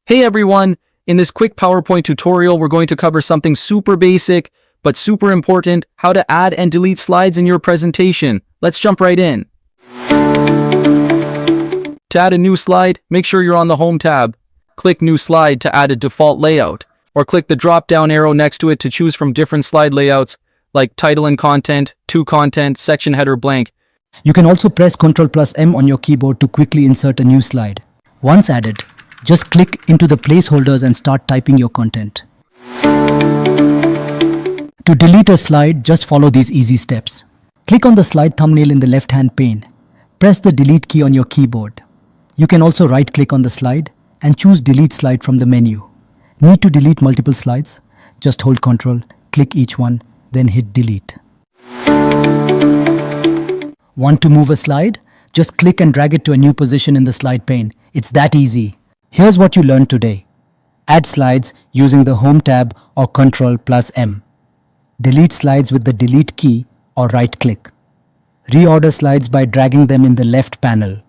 Hey everyone! In this quick PowerPoint tutorial, we're going to cover something super basic, but super important, how to add and delete slides in your presentation. Let's jump right in. To add a new slide, make sure you're on the Home tab. Click New Slide to add a default layout, or click the drop-down arrow next to it to choose from different slide layouts, like Title and Content, To Content, Section Header Blank. You can also press Ctrl+M on your keyboard to quickly insert a new slide. Once added, just click into the placeholders and start typing your content. To delete a slide, just follow these easy steps. Click on the slide thumbnail in the left-hand pane. Press the Delete key on your keyboard. You can also right-click on the slide and choose Delete Slide from the menu. Need to delete multiple slides? Just hold Ctrl, click each one, then hit Delete. Want to move a slide? Just click and drag it to a new position in the slide pane. It's that easy. Here's what you learned today. Add slides using the Home tab or Ctrl+M. Delete slides with the Delete key or right-click. Reorder slides by dragging them in the left panel.